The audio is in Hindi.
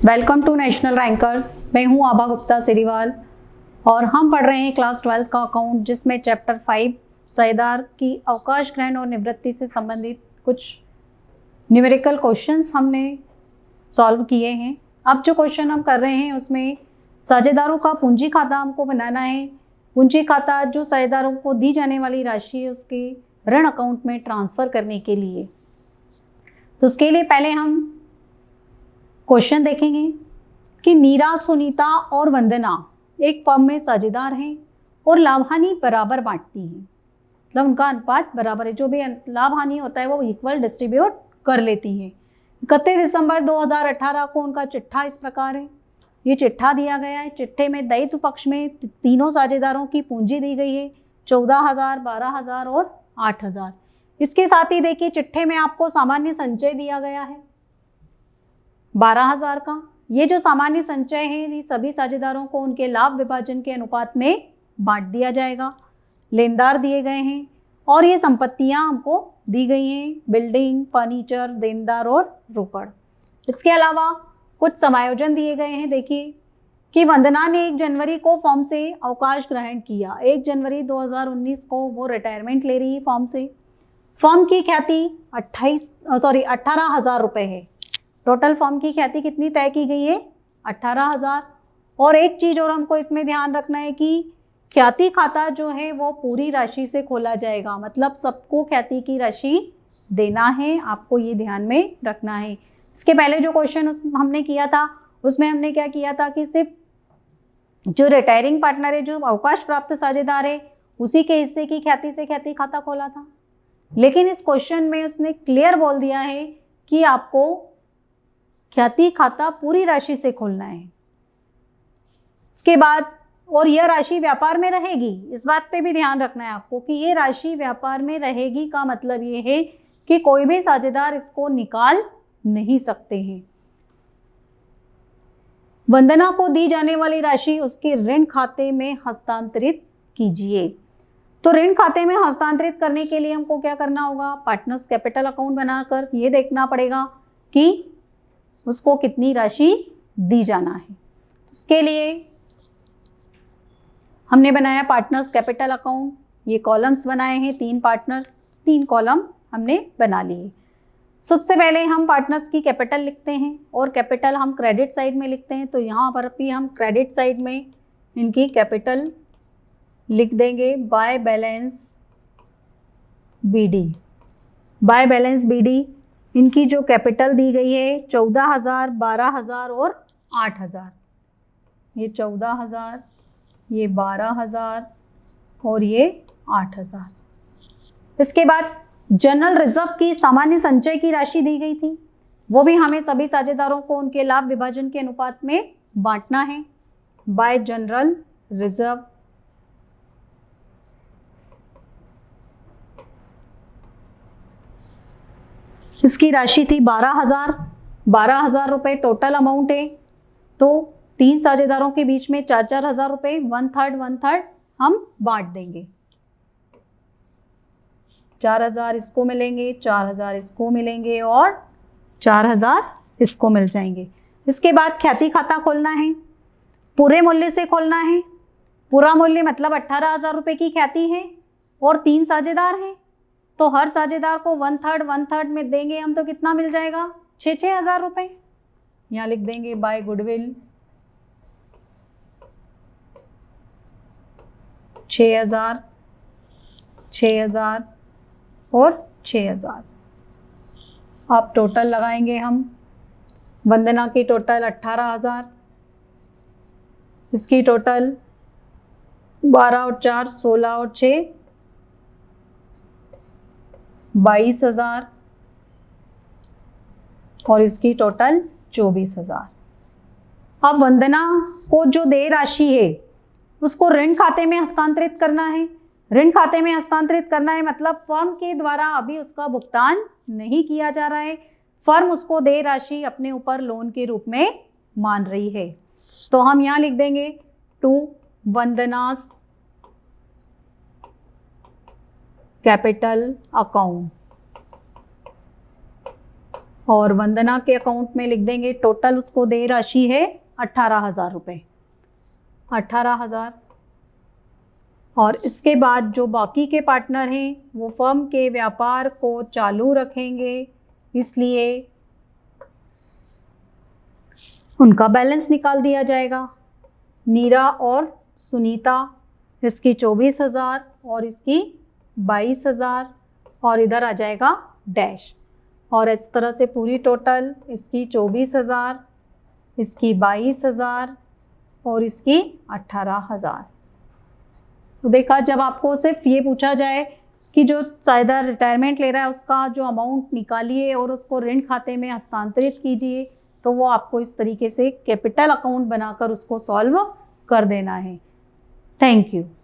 Welcome to national rankers. मैं हूं आभा गुप्ता सिरीवाल और हम पढ़ रहे हैं क्लास 12 का अकाउंट, जिसमें चैप्टर 5 साझेदार की अवकाश ग्रहण और निवृत्ति से संबंधित कुछ न्यूमेरिकल क्वेश्चंस हमने सॉल्व किए हैं। अब जो क्वेश्चन हम कर रहे हैं उसमें साझेदारों का पूंजी खाता हमको बनाना है। पूंजी खाता जो साझेदारों को दी जाने वाली राशि है उसके ऋण अकाउंट में ट्रांसफ़र करने के लिए। तो उसके लिए पहले हम क्वेश्चन देखेंगे कि नीरा, सुनीता और वंदना एक फर्म में साझेदार हैं और लाभ हानि बराबर बांटती हैं, मतलब उनका अनुपात बराबर है। जो भी लाभ हानि होता है वो इक्वल डिस्ट्रीब्यूट कर लेती हैं। 31 दिसंबर 2018 को उनका चिट्ठा इस प्रकार है। ये चिट्ठा दिया गया है। चिट्ठे में दायित्व पक्ष में तीनों साझेदारों की पूंजी दी गई है, 14,000, 12,000 और 8,000। इसके साथ ही देखिए चिट्ठे में आपको सामान्य संचय दिया गया है 12,000 का। ये जो सामान्य संचय है ये सभी साझेदारों को उनके लाभ विभाजन के अनुपात में बांट दिया जाएगा। लेनदार दिए गए हैं और ये संपत्तियां हमको दी गई हैं, बिल्डिंग, फर्नीचर, देनदार और रोकड़। इसके अलावा कुछ समायोजन दिए गए हैं। देखिए कि वंदना ने 1 जनवरी को फॉर्म से अवकाश ग्रहण किया। 1 जनवरी 2019 को वो रिटायरमेंट ले रही है फॉर्म से। फॉर्म की ख्याति 18,000 रुपये है। टोटल फॉर्म की ख्याति कितनी तय की गई है? 18,000। और एक चीज़ और हमको इसमें ध्यान रखना है कि ख्याति खाता जो है वो पूरी राशि से खोला जाएगा, मतलब सबको ख्याति की राशि देना है, आपको ये ध्यान में रखना है। इसके पहले जो क्वेश्चन हमने किया था उसमें हमने क्या किया था कि सिर्फ जो रिटायरिंग पार्टनर है, जो अवकाश प्राप्त साझेदार है, उसी के हिस्से की ख्याति से ख्याति खाता खोला था। लेकिन इस क्वेश्चन में उसने क्लियर बोल दिया है कि आपको ख्याति खाता पूरी राशि से खोलना है। इसके बाद और यह राशि व्यापार में रहेगी, इस बात पे भी ध्यान रखना है आपको कि ये राशि व्यापार में रहेगी का मतलब ये है कि कोई भी साझेदार इसको निकाल नहीं सकते हैं। वंदना को दी जाने वाली राशि उसके ऋण खाते में हस्तांतरित कीजिए। तो ऋण खाते में हस्तांतरित करने के लिए हमको क्या करना होगा? पार्टनर्स कैपिटल अकाउंट बनाकर ये देखना पड़ेगा कि उसको कितनी राशि दी जाना है। उसके लिए हमने बनाया पार्टनर्स कैपिटल अकाउंट। ये कॉलम्स बनाए हैं, 3 पार्टनर 3 कॉलम हमने बना लिए। सबसे पहले हम पार्टनर्स की कैपिटल लिखते हैं और कैपिटल हम क्रेडिट साइड में लिखते हैं। तो यहाँ पर भी हम क्रेडिट साइड में इनकी कैपिटल लिख देंगे by balance BD. By balance BD इनकी जो कैपिटल दी गई है 14,000, 12,000 और 8,000। ये 14,000, ये 12,000 और ये 8,000। इसके बाद जनरल रिजर्व की सामान्य संचय की राशि दी गई थी, वो भी हमें सभी साझेदारों को उनके लाभ विभाजन के अनुपात में बांटना है बाय जनरल रिजर्व। इसकी राशि थी 12,000 रुपये टोटल अमाउंट है। तो 3 साझेदारों के बीच में 4-4 हज़ार रुपये 1/3 हम बांट देंगे। 4,000 इसको मिलेंगे, 4,000 इसको मिलेंगे और 4,000 इसको मिल जाएंगे। इसके बाद ख्याति खाता खोलना है, पूरे मूल्य से खोलना है। पूरा मूल्य मतलब 18,000 रुपये की ख्याति है और 3 साझेदार हैं, तो हर साझेदार को 1/3 में देंगे हम, तो कितना मिल जाएगा? 6-6 हज़ार रुपये। यहाँ लिख देंगे बाय गुडविल 6,000, 6,000 और 6,000। अब टोटल लगाएंगे हम। वंदना की टोटल 18,000, इसकी टोटल 12 और 4 16 और 6 22,000 और इसकी टोटल 24,000। अब वंदना को जो देय राशि है उसको ऋण खाते में हस्तांतरित करना है। ऋण खाते में हस्तांतरित करना है मतलब फर्म के द्वारा अभी उसका भुगतान नहीं किया जा रहा है, फर्म उसको देय राशि अपने ऊपर लोन के रूप में मान रही है। तो हम यहाँ लिख देंगे टू वंदनास कैपिटल अकाउंट। और वंदना के अकाउंट में लिख देंगे टोटल उसको देय राशि है 18,000 रुपये, 18,000। और इसके बाद जो बाकी के पार्टनर हैं वो फर्म के व्यापार को चालू रखेंगे, इसलिए उनका बैलेंस निकाल दिया जाएगा। नीरा और सुनीता, इसकी 24,000 और इसकी 22,000 और इधर आ जाएगा डैश। और इस तरह से पूरी टोटल इसकी 24,000, इसकी 22,000 और इसकी 18,000। तो देखा, जब आपको सिर्फ ये पूछा जाए कि जो साझेदार रिटायरमेंट ले रहा है उसका जो अमाउंट निकालिए और उसको ऋण खाते में हस्तांतरित कीजिए, तो वो आपको इस तरीके से कैपिटल अकाउंट बनाकर उसको सॉल्व कर देना है। Thank you.